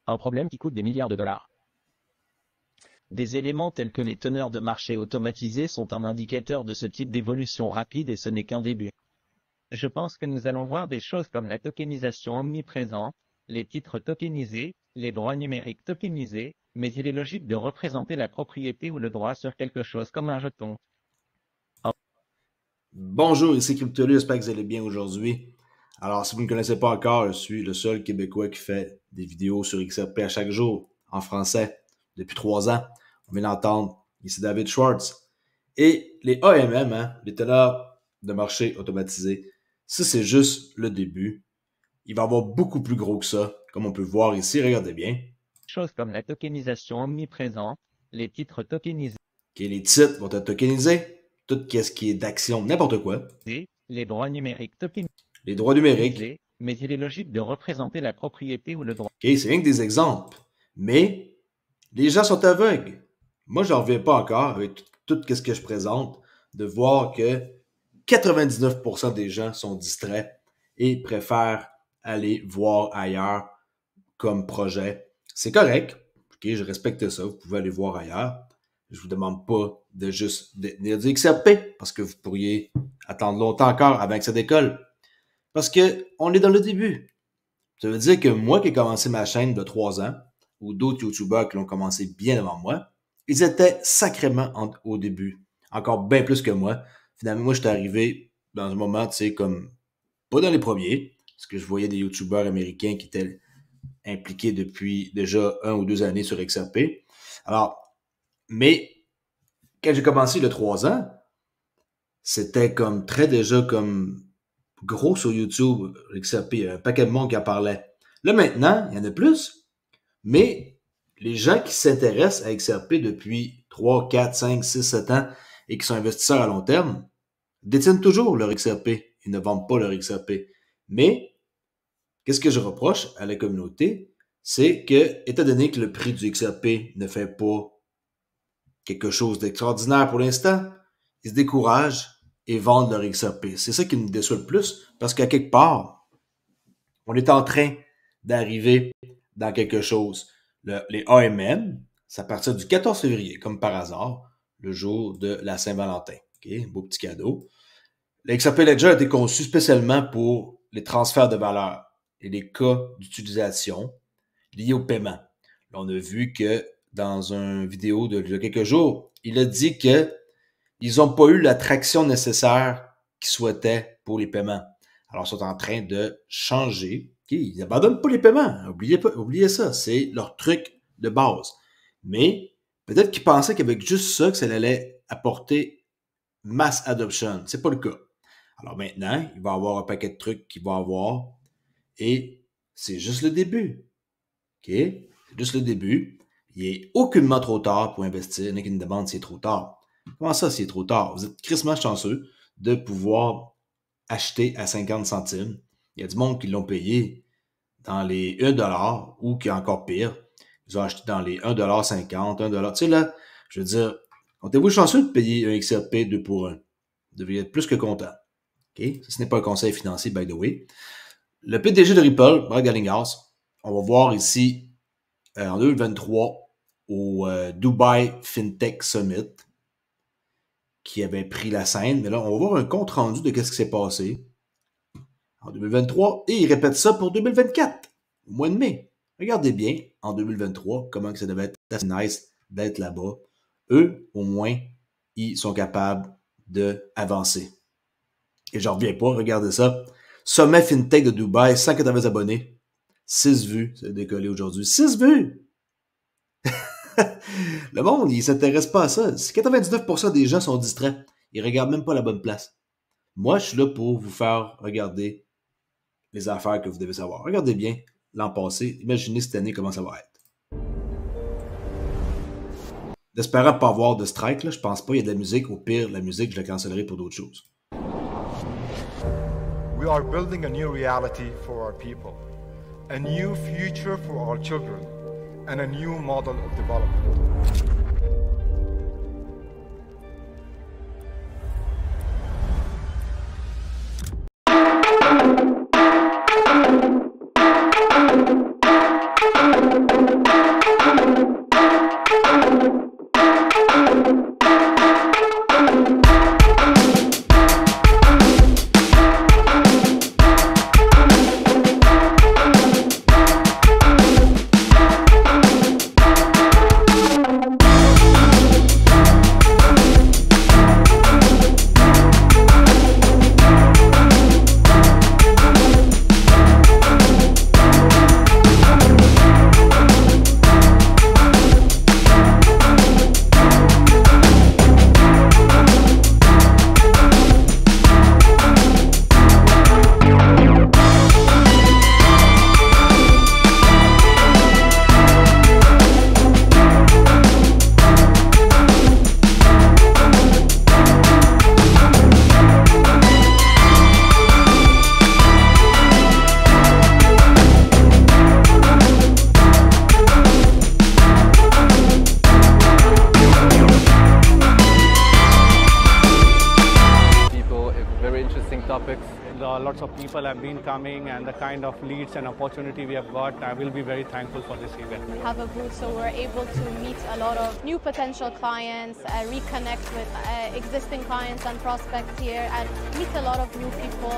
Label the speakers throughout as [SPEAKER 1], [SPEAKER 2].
[SPEAKER 1] un problème qui coûte des milliards de dollars. Des éléments tels que les teneurs de marché automatisés sont un indicateur de ce type d'évolution rapide et ce n'est qu'un début. Je pense que nous allons voir des choses comme la tokenisation omniprésente, les titres tokenisés, les droits numériques tokenisés, mais il est logique de représenter la propriété ou le droit sur quelque chose comme un jeton.
[SPEAKER 2] Bonjour, ici Cryptolu, j'espère que vous allez bien aujourd'hui. Alors, si vous ne me connaissez pas encore, je suis le seul Québécois qui fait des vidéos sur XRP à chaque jour, en français, depuis 3 ans. On vient d'entendre, ici David Schwartz. Et les AMM, les teneurs de marché automatisés, ça c'est juste le début. Il va y avoir beaucoup plus gros que ça, comme on peut voir ici, regardez bien.
[SPEAKER 1] Choses comme la tokenisation omniprésente, les titres tokenisés.
[SPEAKER 2] Okay, les titres vont être tokenisés, tout ce qui est d'action, n'importe quoi.
[SPEAKER 1] Les droits numériques tokenisés.
[SPEAKER 2] Les droits numériques.
[SPEAKER 1] Mais il est logique de représenter la propriété ou le droit.
[SPEAKER 2] OK, c'est rien que des exemples. Mais les gens sont aveugles. Moi, je n'en reviens pas encore avec tout ce que je présente, de voir que 99% des gens sont distraits et préfèrent aller voir ailleurs comme projet. C'est correct. OK, je respecte ça. Vous pouvez aller voir ailleurs. Je vous demande pas de juste détenir du XRP parce que vous pourriez attendre longtemps encore avant que ça décolle. Parce que on est dans le début. Ça veut dire que moi qui ai commencé ma chaîne de 3 ans, ou d'autres YouTubers qui l'ont commencé bien avant moi, ils étaient sacrément au début. Encore bien plus que moi. Finalement, moi, j'étais arrivé dans un moment, tu sais, comme pas dans les premiers, parce que je voyais des YouTubers américains qui étaient impliqués depuis déjà 1 ou 2 années sur XRP. Alors, mais quand j'ai commencé il y a 3 ans, c'était comme très déjà comme gros sur YouTube, XRP, il y a un paquet de monde qui en parlait. Là, maintenant, il y en a plus, mais les gens qui s'intéressent à XRP depuis 3, 4, 5, 6, 7 ans et qui sont investisseurs à long terme, détiennent toujours leur XRP. Ils ne vendent pas leur XRP. Mais, qu'est-ce que je reproche à la communauté? C'est que, étant donné que le prix du XRP ne fait pas quelque chose d'extraordinaire pour l'instant, ils se découragent et vendent leur XRP. C'est ça qui nous déçoit le plus, parce qu'à quelque part, on est en train d'arriver dans quelque chose. Les AMM, ça partir du 14 février, comme par hasard, le jour de la Saint-Valentin. Okay? Beau petit cadeau. Le XRP Ledger a été conçu spécialement pour les transferts de valeur et les cas d'utilisation liés au paiement. Là, on a vu que dans une vidéo de quelques jours, il a dit que ils n'ont pas eu la traction nécessaire qu'ils souhaitaient pour les paiements. Alors, ils sont en train de changer. Okay, ils n'abandonnent pas les paiements. Oubliez ça. C'est leur truc de base. Mais peut-être qu'ils pensaient qu'avec juste ça, que ça allait apporter mass adoption. C'est pas le cas. Alors maintenant, il va y avoir un paquet de trucs qu'il va avoir. Et c'est juste le début. OK? C'est juste le début. Il n'est aucunement trop tard pour investir. Il y en a qui me demandent si c'est trop tard. Comment ça, c'est trop tard? Vous êtes crissement chanceux de pouvoir acheter à 50 centimes. Il y a du monde qui l'ont payé dans les 1$ ou qui est encore pire. Ils ont acheté dans les 1,50$, 1$. Tu sais, là, je veux dire, comptez-vous chanceux de payer un XRP 2 pour 1. Vous devriez être plus que content. OK? Ce n'est pas un conseil financier, by the way. Le PDG de Ripple, Brad Garlinghouse, on va voir ici en 2023 au Dubai FinTech Summit, qui avait pris la scène. Mais là, on va voir un compte rendu de ce qui s'est passé en 2023. Et il répète ça pour 2024, au mois de mai. Regardez bien, en 2023, comment que ça devait être assez nice d'être là-bas. Eux, au moins, ils sont capables d'avancer. Et j'en reviens pas, regardez ça. Sommet FinTech de Dubaï, 180 abonnés. 6 vues, ça a décollé aujourd'hui. 6 vues! Le monde, il s'intéresse pas à ça. 99% des gens sont distraits. Ils regardent même pas la bonne place. Moi, je suis là pour vous faire regarder les affaires que vous devez savoir. Regardez bien l'an passé. Imaginez cette année comment ça va être. J'espère pas avoir de strike, là. Je pense pas. Il y a de la musique. Au pire, la musique, je la cancellerai pour d'autres choses.
[SPEAKER 3] We are building a new reality for our people, a new future for our children, and a new model of development.
[SPEAKER 4] lots of people have been coming, and the kind of leads and opportunity we have got, I will be very thankful for this event.
[SPEAKER 5] We have a booth, so we're able to meet a lot of new potential clients, reconnect with existing clients and prospects here, and meet a lot of new people.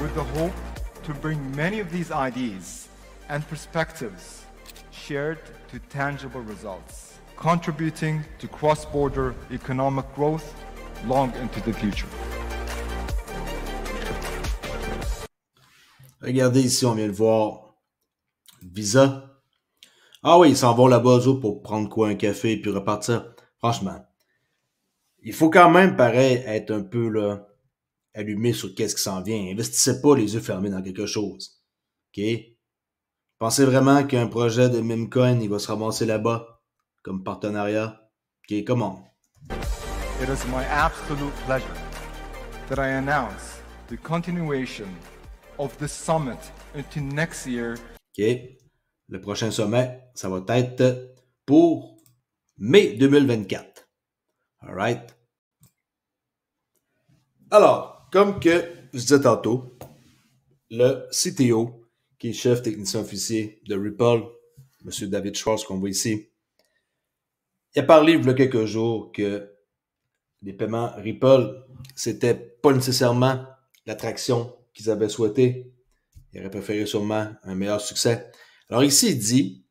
[SPEAKER 3] With the hope to bring many of these ideas and perspectives shared to tangible results, contributing to cross-border economic growth long into the future.
[SPEAKER 2] Regardez ici, on vient de voir Visa. Ah oui, ils s'en vont là-bas eux autres, pour prendre quoi, un café et puis repartir. Franchement, il faut quand même, pareil, être un peu là, allumé sur qu'est-ce qui s'en vient. Investissez pas les yeux fermés dans quelque chose. OK? Pensez vraiment qu'un projet de Memecoin, il va se ramasser là-bas comme partenariat? OK, come on.
[SPEAKER 3] It is my absolute pleasure that I announce the continuation of the summit into next year.
[SPEAKER 2] OK. Le prochain sommet, ça va être pour mai 2024. All right? Alors, comme que je disais tantôt, le CTO, qui est chef technicien officier de Ripple, M. David Schwartz, qu'on voit ici, il a parlé il y a quelques jours que les paiements Ripple, c'était pas nécessairement l'attraction qu'ils avaient souhaité. Ils auraient préféré sûrement un meilleur succès. Alors ici, il dit,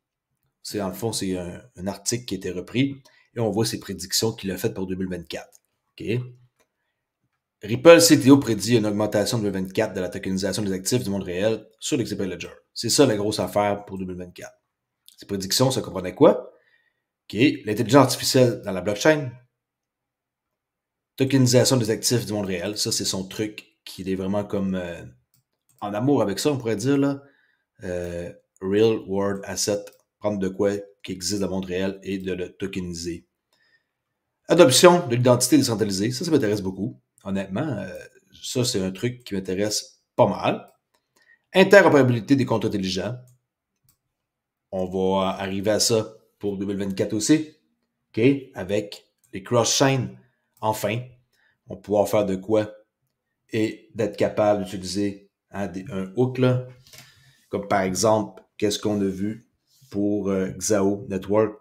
[SPEAKER 2] c'est dans le fond, c'est un article qui a été repris, et on voit ses prédictions qu'il a faites pour 2024. OK? Ripple CTO prédit une augmentation en 2024 de la tokenisation des actifs du monde réel sur l'XRP Ledger. C'est ça la grosse affaire pour 2024. Ces prédictions, ça comprenait quoi? OK, l'intelligence artificielle dans la blockchain, tokenisation des actifs du monde réel, ça c'est son truc qui est vraiment comme en amour avec ça, on pourrait dire là. Real World Asset, prendre de quoi qui existe dans le monde réel et de le tokeniser. Adoption de l'identité décentralisée, ça m'intéresse beaucoup. Honnêtement, ça, c'est un truc qui m'intéresse pas mal. Interopérabilité des comptes intelligents. On va arriver à ça pour 2024 aussi. OK? Avec les cross-chains, enfin, on va pouvoir faire de quoi et d'être capable d'utiliser un hook, là, comme par exemple, qu'est-ce qu'on a vu pour Xao Network.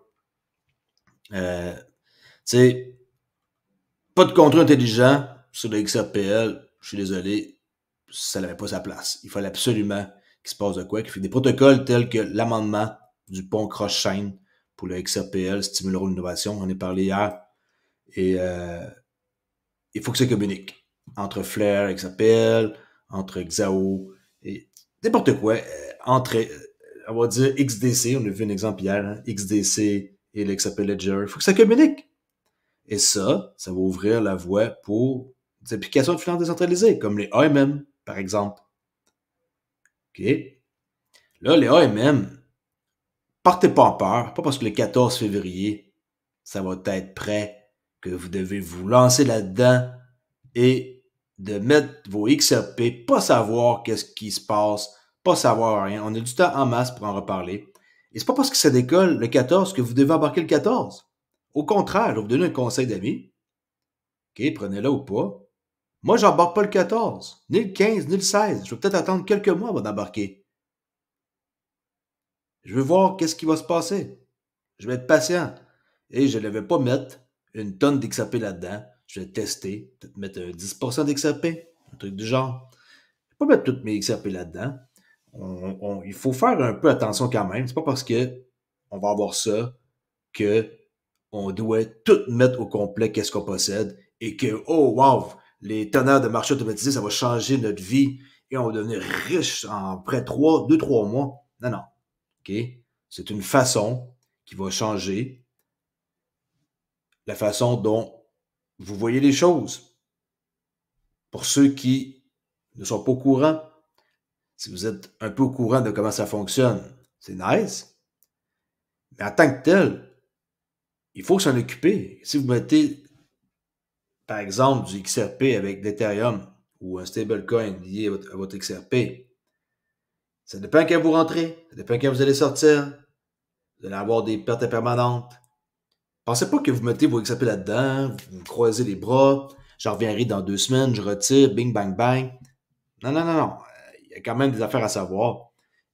[SPEAKER 2] Tu sais, pas de contrat intelligent sur le XRPL, je suis désolé, ça n'avait pas sa place. Il fallait absolument qu'il se passe de quoi, qu'il fait des protocoles tels que l'amendement du pont cross-chain pour le XRPL stimuleront l'innovation. On en a parlé hier. Et il faut que ça communique entre Flare, XRPL, entre Xao et n'importe quoi. Entre, on va dire XDC, on a vu un exemple hier, hein, XDC et le XRP Ledger. Il faut que ça communique. Et ça va ouvrir la voie pour des applications de finance décentralisées, comme les AMM, par exemple. OK? Là, les AMM, partez pas en peur, pas parce que le 14 février, ça va être prêt, que vous devez vous lancer là-dedans et de mettre vos XRP, pas savoir qu'est-ce qui se passe, pas savoir rien. On a du temps en masse pour en reparler. Et c'est pas parce que ça décolle le 14 que vous devez embarquer le 14. Au contraire, je vais vous donner un conseil d'amis. OK, prenez-le ou pas. Moi, j'embarque pas le 14, ni le 15, ni le 16. Je vais peut-être attendre quelques mois avant d'embarquer. Je veux voir qu'est-ce qui va se passer. Je vais être patient. Et je ne vais pas mettre une tonne d'XRP là-dedans. Je vais tester, peut-être mettre 10% d'XRP, un truc du genre. Je ne vais pas mettre toutes mes XRP là-dedans. Il faut faire un peu attention quand même. C'est pas parce que on va avoir ça que on doit tout mettre au complet qu'est-ce qu'on possède et que, oh wow, les teneurs de marché automatisé, ça va changer notre vie et on va devenir riche en près 2-3 mois. Non. OK? C'est une façon qui va changer la façon dont vous voyez les choses. Pour ceux qui ne sont pas au courant, si vous êtes un peu au courant de comment ça fonctionne, c'est nice. Mais en tant que tel, il faut s'en occuper. Si vous mettez, par exemple, du XRP avec l'Ethereum ou un stablecoin lié à votre XRP, ça dépend quand vous rentrez, ça dépend quand vous allez sortir. Vous allez avoir des pertes permanentes. Pensez pas que vous mettez vos XRP là-dedans, vous croisez les bras, j'en reviendrai dans 2 semaines, je retire, bing, bang, bang. Non, non, non, non. Il y a quand même des affaires à savoir.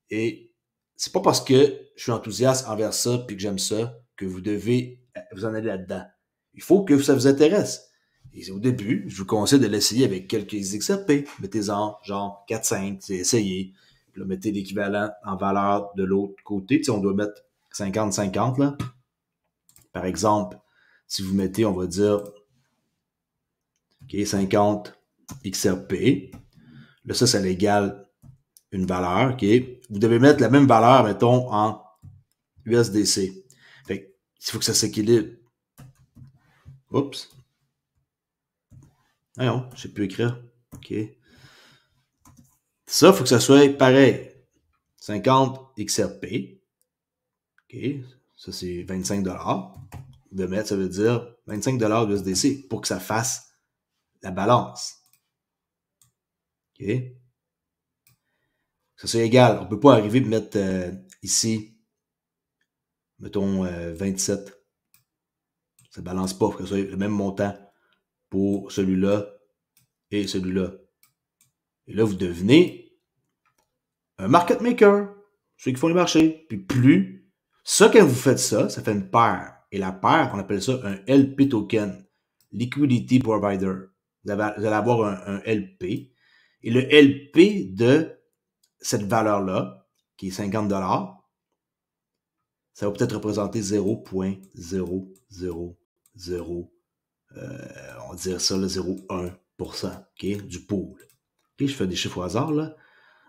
[SPEAKER 2] Et c'est pas parce que je suis enthousiaste envers ça puis que j'aime ça que vous devez vous en aller là-dedans. Il faut que ça vous intéresse. Et au début, je vous conseille de l'essayer avec quelques XRP. Mettez-en genre 4-5, essayez. Puis là, mettez l'équivalent en valeur de l'autre côté. Tu sais, on doit mettre 50-50 là. Par exemple, si vous mettez, on va dire, OK, 50 XRP. Là, ça l'égale une valeur, OK? Vous devez mettre la même valeur, mettons, en USDC. Fait il faut que ça s'équilibre. Oups. Ah non, je sais plus écrire. OK. Ça, il faut que ça soit pareil. 50 XRP. OK. Ça, c'est 25 de mettre, ça veut dire 25 USDC pour que ça fasse la balance. OK. Ça soit égal. On ne peut pas arriver et mettre ici, mettons 27. Ça ne balance pas. Il faut que ce soit le même montant pour celui-là et celui-là. Et là, vous devenez un market maker. Ceux qui font les marchés. Puis plus, ça, quand vous faites ça, ça fait une paire. Et la paire, on appelle ça un LP token. Liquidity Provider. Vous allez avoir un LP. Et le LP de cette valeur-là, qui est 50 $, ça va peut-être représenter 0.000, on va dire ça, 0,1%, okay, du pool. Okay, je fais des chiffres au hasard, là.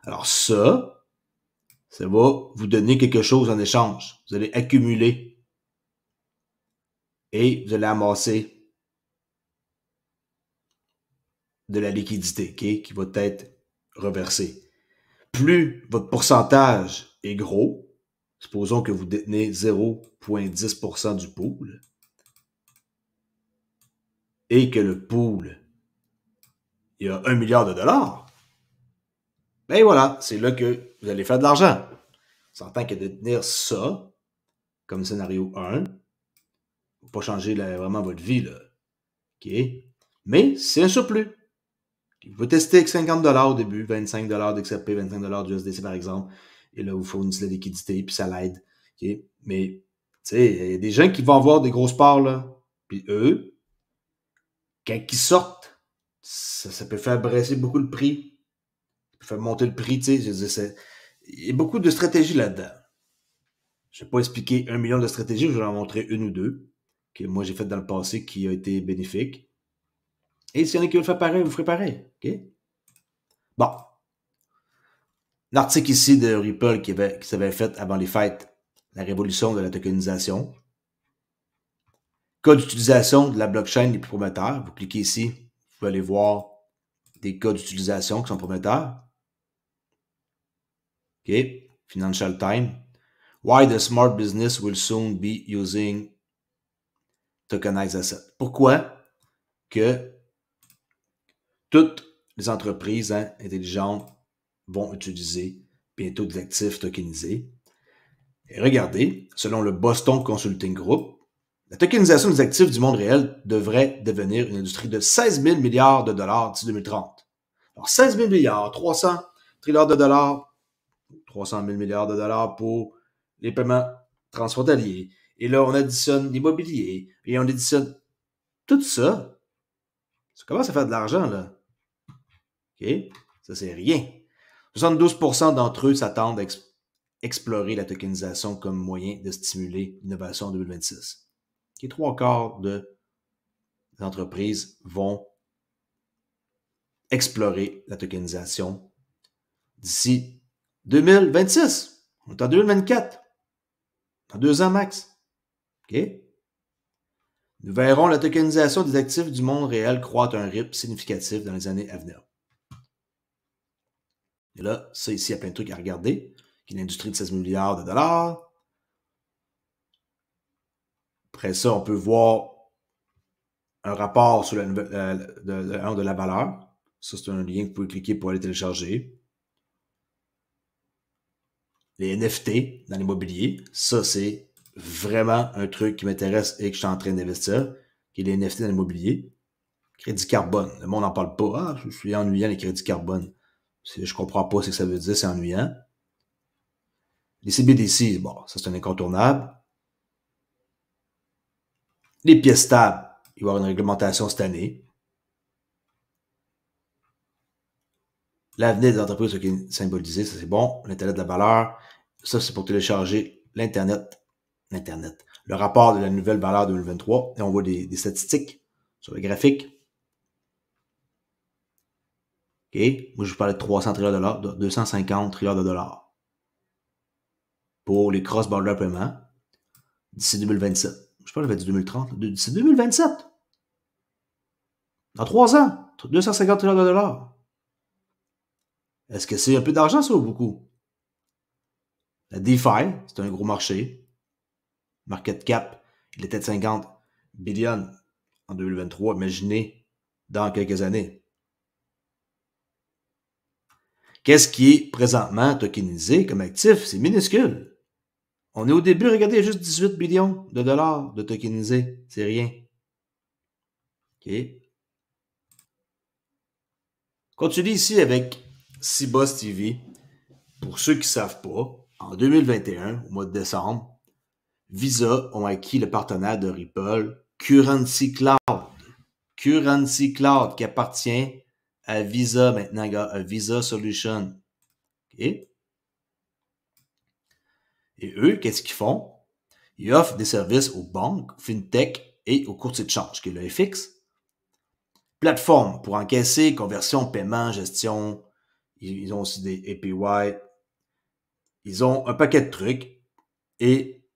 [SPEAKER 2] Alors ça va vous donner quelque chose en échange. Vous allez accumuler et vous allez amasser de la liquidité, okay, qui va être reversée. Plus votre pourcentage est gros, supposons que vous détenez 0,10% du pool et que le pool, il y a 1 milliard de $, ben voilà, c'est là que vous allez faire de l'argent. On s'entend que détenir ça, comme scénario 1, ne va pas changer vraiment votre vie, là. OK? Mais c'est un surplus. Vous pouvez tester avec 50 $ au début, 25 $ d'XRP, 25 $ d'USDC par exemple, et là, vous fournissez la liquidité, puis ça l'aide. Okay? Mais, tu sais, il y a des gens qui vont avoir des grosses parts, là, puis eux, quand ils sortent, ça peut faire baisser beaucoup le prix, ça peut faire monter le prix, tu sais, il y a beaucoup de stratégies là-dedans. Je ne vais pas expliquer 1 million de stratégies, je vais en montrer une ou deux, que moi j'ai fait dans le passé qui a été bénéfique. Et s'il y en a qui veulent faire pareil, vous ferez pareil. Okay? Bon. L'article ici de Ripple qui s'avait fait avant les fêtes, la révolution de la tokenisation. Cas d'utilisation de la blockchain les plus prometteurs. Vous cliquez ici, vous pouvez aller voir des cas d'utilisation qui sont prometteurs. OK. Financial Times. Why the smart business will soon be using tokenized assets. Pourquoi que toutes les entreprises intelligentes vont utiliser bientôt des actifs tokenisés. Et regardez, selon le Boston Consulting Group, la tokenisation des actifs du monde réel devrait devenir une industrie de 16 000 milliards de $ d'ici 2030. Alors, 16 000 milliards, 300 trilliards de dollars, 300 000 milliards de $ pour les paiements transfrontaliers. Et là, on additionne l'immobilier, et on additionne tout ça. Ça commence à faire de l'argent, là. OK? Ça, c'est rien. 72% d'entre eux s'attendent à explorer la tokenisation comme moyen de stimuler l'innovation en 2026. Et 3/4 des entreprises vont explorer la tokenisation d'ici 2026. On est en 2024. Dans 2 ans max. OK? Nous verrons la tokenisation des actifs du monde réel croître à un rythme significatif dans les années à venir. Et là, ça ici, il y a plein de trucs à regarder. Qui est une industrie de 16 000 milliards de dollars. Après ça, on peut voir un rapport sur de la valeur. Ça, c'est un lien que vous pouvez cliquer pour aller télécharger. Les NFT dans l'immobilier. Ça, c'est vraiment un truc qui m'intéresse et que je suis en train d'investir, qui est les NFT dans l'immobilier. Crédit carbone. Le monde n'en parle pas. Ah, je suis ennuyant, les crédits carbone. Je comprends pas ce que ça veut dire, c'est ennuyant. Les CBDC, bon, ça c'est un incontournable. Les pièces stables, il va y avoir une réglementation cette année. L'avenir des entreprises qui est symbolisé, ça c'est bon. L'Internet de la valeur, ça c'est pour télécharger l'Internet. Le rapport de la nouvelle valeur 2023. Et on voit des statistiques sur le graphique. OK. Moi, je vous parlais de 300 trilliards de dollars, 250 trilliards de dollars pour les cross-border paiements d'ici 2027. Je pense que j'avais dit 2030. D'ici 2027. Dans 3 ans, 250 trilliards de dollars. Est-ce que c'est un peu d'argent, ça, ou beaucoup? La DeFi, c'est un gros marché. Market cap, il était de 50 billions en 2023. Imaginez dans quelques années. Qu'est-ce qui est présentement tokenisé comme actif? C'est minuscule. On est au début, regardez, il y a juste 18 billions de dollars de tokenisé. C'est rien. OK. Continue ici avec Cboss TV. Pour ceux qui ne savent pas, en 2021, au mois de décembre, Visa ont acquis le partenaire de Ripple, Currency Cloud. Currency Cloud qui appartient à Visa maintenant, gars, à Visa Solutions. OK? Et eux, qu'est-ce qu'ils font? Ils offrent des services aux banques, aux fintech et aux courtiers de change, qui est le FX. Plateforme pour encaisser, conversion, paiement, gestion. Ils ont aussi des APY. Ils ont un paquet de trucs et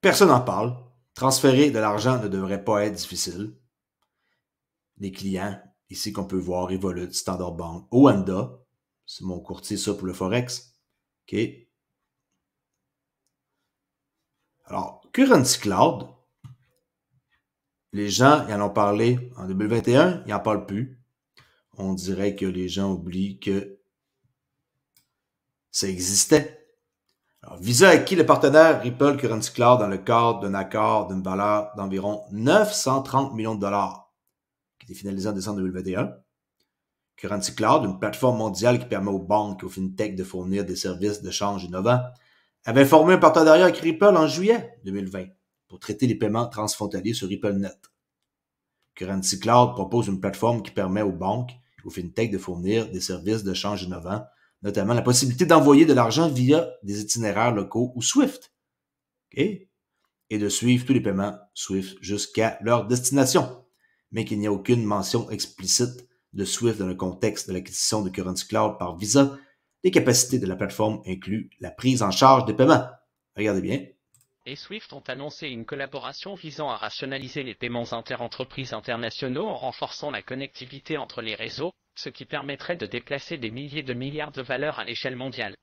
[SPEAKER 2] personne n'en parle. Transférer de l'argent ne devrait pas être difficile. Les clients, ici qu'on peut voir, Revolut, Standard Bank, Oanda, c'est mon courtier ça pour le Forex. OK. Alors, Currency Cloud, les gens, ils en ont parlé en 2021, ils n'en parlent plus. On dirait que les gens oublient que ça existait. Alors, Visa a acquis le partenaire Ripple Currency Cloud dans le cadre d'un accord d'une valeur d'environ 930 millions de dollars, qui était finalisé en décembre 2021. Currency Cloud, une plateforme mondiale qui permet aux banques et aux fintech de fournir des services de change innovants, avait formé un partenariat avec Ripple en juillet 2020 pour traiter les paiements transfrontaliers sur RippleNet. Currency Cloud propose une plateforme qui permet aux banques et aux fintech de fournir des services de change innovants, notamment la possibilité d'envoyer de l'argent via des itinéraires locaux ou SWIFT. Okay? Et de suivre tous les paiements SWIFT jusqu'à leur destination, mais qu'il n'y a aucune mention explicite de SWIFT dans le contexte de l'acquisition de Currency Cloud par Visa. Les capacités de la plateforme incluent la prise en charge des paiements. Regardez bien.
[SPEAKER 1] Et Swift ont annoncé une collaboration visant à rationaliser les paiements interentreprises internationaux en renforçant la connectivité entre les réseaux, ce qui permettrait de déplacer des milliers de milliards de valeurs à l'échelle mondiale.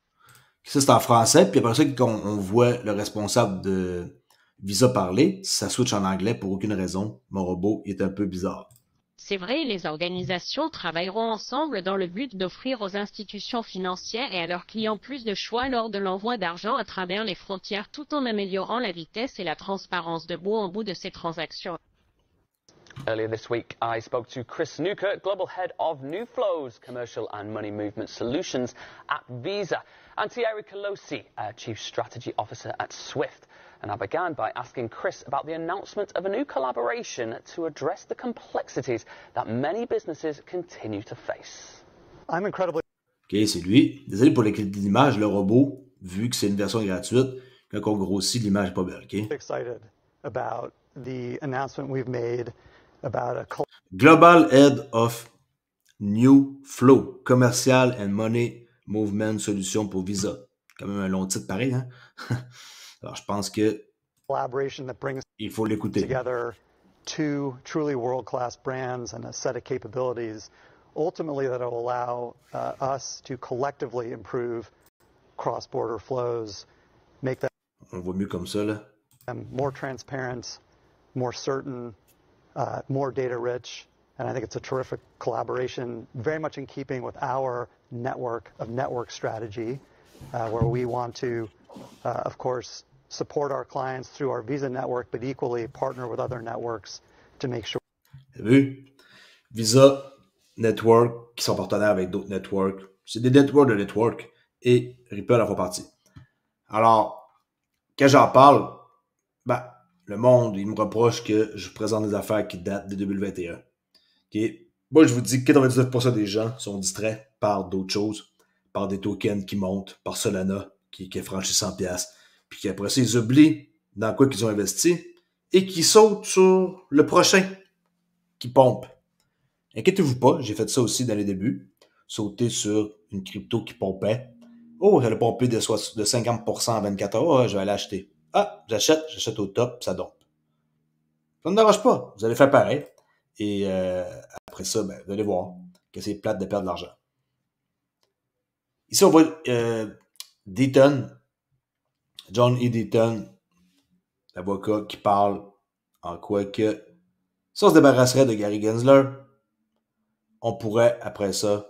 [SPEAKER 2] Ça, c'est en français, puis après ça, quand on voit le responsable de Visa parler, ça switch en anglais pour aucune raison. Mon robot est un peu bizarre.
[SPEAKER 6] C'est vrai, les organisations travailleront ensemble dans le but d'offrir aux institutions financières et à leurs clients plus de choix lors de l'envoi d'argent à travers les frontières tout en améliorant la vitesse et la transparence de bout en bout de ces transactions.
[SPEAKER 7] Earlier this week, I spoke to Chris Newkirk, Global Head of New Flows, Commercial and Money Movement Solutions at Visa, and Thierry Colosi, Chief Strategy Officer at Swift. And I began by asking Chris about the announcement of a new collaboration to address the complexities that many businesses continue to face.
[SPEAKER 8] I'm incredibly...
[SPEAKER 2] OK, c'est lui. Désolé pour la qualité de l'image, le robot, vu que c'est une version gratuite, quand on grossit, l'image n'est pas belle, OK?
[SPEAKER 8] Excited about the announcement we've made about a...
[SPEAKER 2] Global Head of New Flow, Commercial and Money Movement Solutions pour Visa. Quand même un long titre pareil, hein? Alors, je pense que il faut l'écouter.
[SPEAKER 8] Together two truly world-class brands and a set of capabilities, ultimately that will allow us to collectively improve cross-border flows, make them
[SPEAKER 2] on voit mieux comme ça, là.
[SPEAKER 8] More transparent, more certain, more data-rich, and I think it's a terrific collaboration, very much in keeping with our network strategy, where we want to, of course, support our clients through our Visa network, but equally partner with other networks to make sure.
[SPEAKER 2] Vous avez vu? Visa Network, qui sont partenaires avec d'autres networks. C'est des networks de network et Ripple en font partie. Alors, quand j'en parle, ben, le monde, il me reproche que je présente des affaires qui datent de 2021. Okay? Moi, je vous dis que 99% des gens sont distraits par d'autres choses, par des tokens qui montent, par Solana qui a franchi 100$, puis qu'après ça, ils oublient dans quoi qu'ils ont investi et qui sautent sur le prochain qui pompe. Inquiétez-vous pas, j'ai fait ça aussi dans les débuts. Sauter sur une crypto qui pompait. Oh, elle a pompé de 50% en 24 heures. Oh, je vais aller acheter. Ah, j'achète au top, ça dompe. Ça ne dérange pas. Vous allez faire pareil. Et après ça, ben, vous allez voir que c'est plate de perdre de l'argent. Ici, on voit Deaton, John E. Deaton, l'avocat qui parle en quoi que si on se débarrasserait de Gary Gensler, on pourrait, après ça,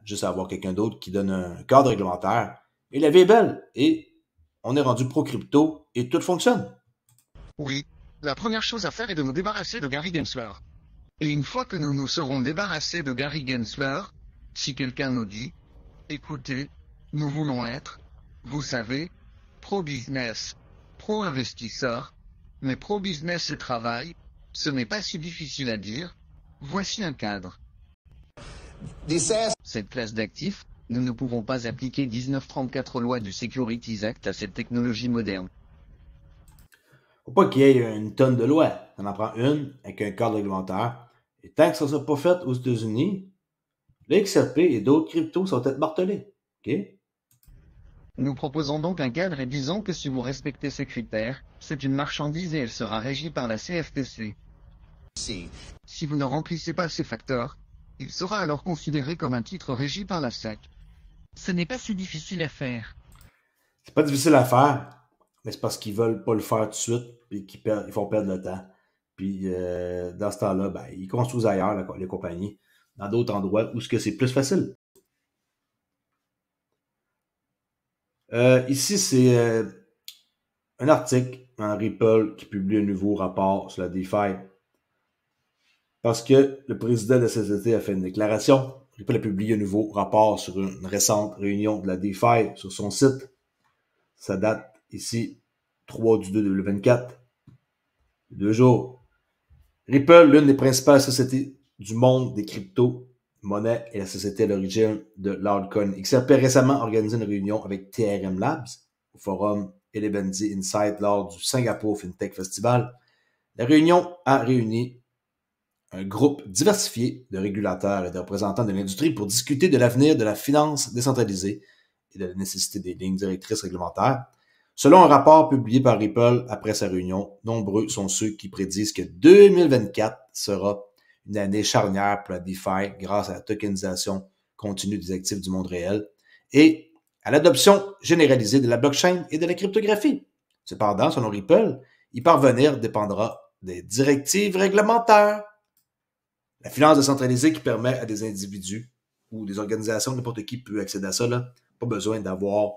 [SPEAKER 2] juste avoir quelqu'un d'autre qui donne un cadre réglementaire. Et la vie est belle. Et on est rendu pro-crypto et tout fonctionne.
[SPEAKER 9] Oui, la première chose à faire est de nous débarrasser de Gary Gensler. Et une fois que nous nous serons débarrassés de Gary Gensler, si quelqu'un nous dit « Écoutez, nous voulons être, vous savez, pro-business, pro-investisseur, mais pro-business et travail, ce n'est pas si difficile à dire, voici un cadre. » Cette classe d'actifs, nous ne pouvons pas appliquer 1934 loi du Securities Act à cette technologie moderne.
[SPEAKER 2] Faut pas qu'il y ait une tonne de lois. On en prend une avec un cadre réglementaire. Et tant que ça ne soit pas fait aux États-Unis, le XRP et d'autres cryptos sont peut-être martelés. Okay?
[SPEAKER 9] Nous proposons donc un cadre et disons que si vous respectez ces critères, c'est une marchandise et elle sera régie par la CFTC. Si vous ne remplissez pas ces facteurs, il sera alors considéré comme un titre régi par la SEC. Ce n'est pas si difficile à faire.
[SPEAKER 2] C'est pas difficile à faire, mais c'est parce qu'ils veulent pas le faire tout de suite et ils font perdre le temps. Puis dans ce temps-là, ben, ils construisent ailleurs les compagnies, dans d'autres endroits où c'est plus facile. Ici, c'est un article en Ripple qui publie un nouveau rapport sur la DeFi. Parce que le président de la société a fait une déclaration. Ripple a publié un nouveau rapport sur une récente réunion de la DeFi sur son site. Ça date ici 3/2/2024. 2 jours. Ripple, l'une des principales sociétés du monde des crypto-monnaies, est la société à l'origine de l'altcoin. XRP a récemment organisé une réunion avec TRM Labs au forum Elebenzi Insight lors du Singapore FinTech Festival. La réunion a réuni un groupe diversifié de régulateurs et de représentants de l'industrie pour discuter de l'avenir de la finance décentralisée et de la nécessité des lignes directrices réglementaires. Selon un rapport publié par Ripple après sa réunion, nombreux sont ceux qui prédisent que 2024 sera une année charnière pour la DeFi grâce à la tokenisation continue des actifs du monde réel et à l'adoption généralisée de la blockchain et de la cryptographie. Cependant, selon Ripple, y parvenir dépendra des directives réglementaires. La finance décentralisée qui permet à des individus ou des organisations, n'importe qui peut accéder à ça, là. Pas besoin d'avoir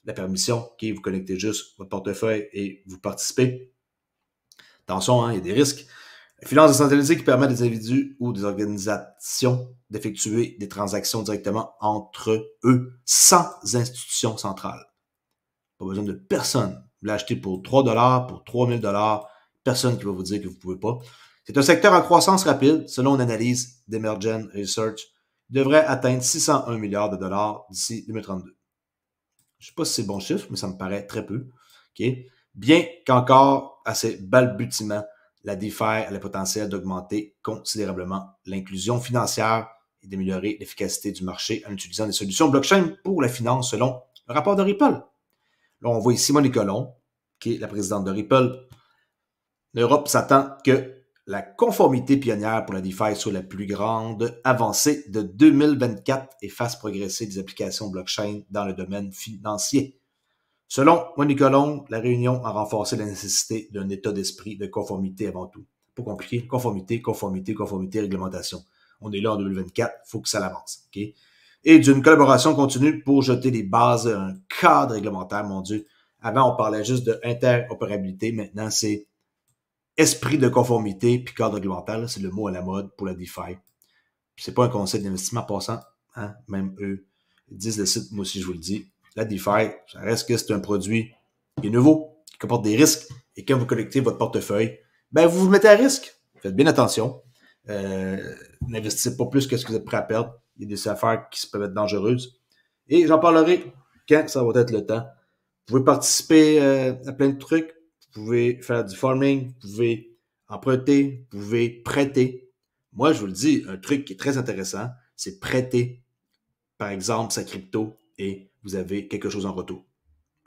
[SPEAKER 2] la permission. Okay, vous connectez juste votre portefeuille et vous participez. Attention, il y a des risques. La finance décentralisée qui permet à des individus ou des organisations d'effectuer des transactions directement entre eux sans institution centrale. Pas besoin de personne. Vous l'achetez pour $3, pour $3,000, personne qui va vous dire que vous ne pouvez pas. C'est un secteur en croissance rapide, selon une analyse d'Emergent Research, devrait atteindre 601 milliards de dollars d'ici 2032. Je ne sais pas si c'est le bon chiffre, mais ça me paraît très peu. Okay? Bien qu'encore à ses balbutiements, la DeFi a le potentiel d'augmenter considérablement l'inclusion financière et d'améliorer l'efficacité du marché en utilisant des solutions blockchain pour la finance, selon le rapport de Ripple. Là, on voit ici Monique Colomb, qui est la présidente de Ripple. L'Europe s'attend que la conformité pionnière pour la DeFi soit la plus grande avancée de 2024 et fasse progresser des applications blockchain dans le domaine financier. Selon Monique Colomb, la réunion a renforcé la nécessité d'un état d'esprit de conformité avant tout. Pas compliqué, conformité, réglementation. On est là en 2024, il faut que ça avance. Okay? Et d'une collaboration continue pour jeter les bases d'un cadre réglementaire, mon Dieu, Avant, on parlait juste de interopérabilité. Maintenant, c'est esprit de conformité puis cadre réglementaire. C'est le mot à la mode pour la DeFi. C'est pas un concept d'investissement passant. Hein? Même eux, ils disent le site, moi aussi je vous le dis. La DeFi, ça reste que c'est un produit qui est nouveau, qui comporte des risques. Et quand vous collectez votre portefeuille, ben vous vous mettez à risque. Faites bien attention. N'investissez pas plus que ce que vous êtes prêt à perdre. Il y a des affaires qui peuvent être dangereuses. Et j'en parlerai quand ça va être le temps. Vous pouvez participer à plein de trucs. Vous pouvez faire du farming. Vous pouvez emprunter. Vous pouvez prêter. Moi, je vous le dis, un truc qui est très intéressant, c'est prêter, par exemple, sa crypto et vous avez quelque chose en retour.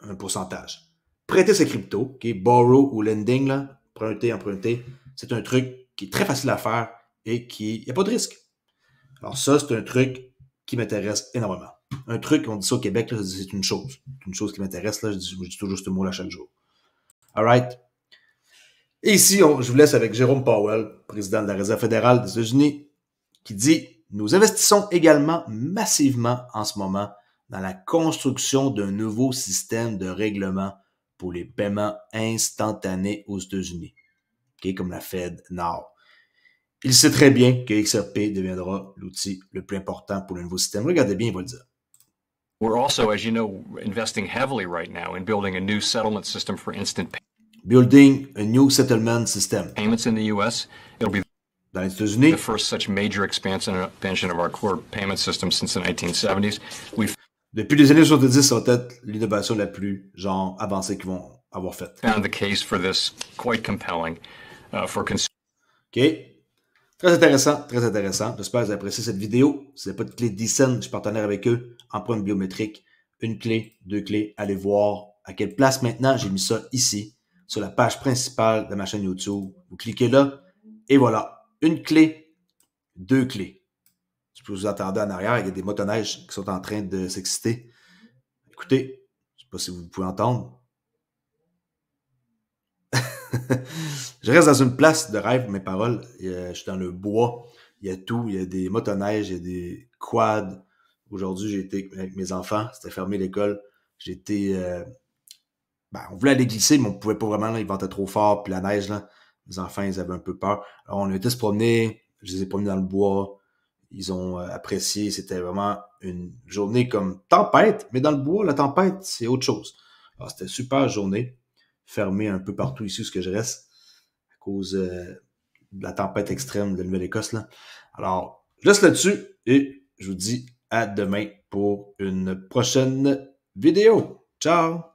[SPEAKER 2] Un pourcentage. Prêter sa crypto, okay, borrow ou lending, là, emprunter, c'est un truc qui est très facile à faire et il n'y a pas de risque. Alors ça, c'est un truc qui m'intéresse énormément. Un truc, on dit ça au Québec, là, c'est une chose. C'est une chose qui m'intéresse, là, je dis toujours ce mot-là chaque jour. All right. Et ici, je vous laisse avec Jérôme Powell, président de la Réserve fédérale des États-Unis, qui dit « Nous investissons également massivement en ce moment dans la construction d'un nouveau système de règlement pour les paiements instantanés aux États-Unis, okay, comme la Fed Now. Il sait très bien que XRP deviendra l'outil le plus important pour le nouveau système. Regardez bien, il va le dire.
[SPEAKER 10] We're also, as you know, investing heavily right now in building a new settlement system for instant payments.
[SPEAKER 2] Building a new settlement system.
[SPEAKER 10] Payments in the U.S. It'll be
[SPEAKER 2] dans les États-Unis.
[SPEAKER 10] The first such major expansion of our core payment system since the 1970s.
[SPEAKER 2] Depuis les années 70, ça va être l'innovation la plus avancée qu'ils vont avoir faite.
[SPEAKER 10] Found the case for this quite compelling for consumers.
[SPEAKER 2] OK. Très intéressant, très intéressant. J'espère que vous avez apprécié cette vidéo. Si vous n'avez pas de clé Decent, je suis partenaire avec eux. Empreinte biométrique, une clé, 2 clés. Allez voir à quelle place maintenant. J'ai mis ça ici, sur la page principale de ma chaîne YouTube. Vous cliquez là et voilà. Une clé, 2 clés. Si vous attendez en arrière, il y a des motoneiges qui sont en train de s'exciter. Écoutez, je ne sais pas si vous pouvez entendre. Je reste dans une place de rêve, mes paroles. Je suis dans le bois. Il y a tout. Il y a des motoneiges, il y a des quads. Aujourd'hui, j'ai été avec mes enfants. C'était fermé l'école. On voulait aller glisser, mais on ne pouvait pas vraiment. Là, il ventait trop fort. Puis la neige, là, les enfants, ils avaient un peu peur. Alors, on a été se promener. Je les ai promenés dans le bois. Ils ont apprécié. C'était vraiment une journée comme tempête. Mais dans le bois, la tempête, c'est autre chose. Alors, c'était une super journée. Fermé un peu partout ici où je reste à cause de la tempête extrême de la Nouvelle-Écosse. Là. Alors, je laisse là-dessus et je vous dis à demain pour une prochaine vidéo. Ciao!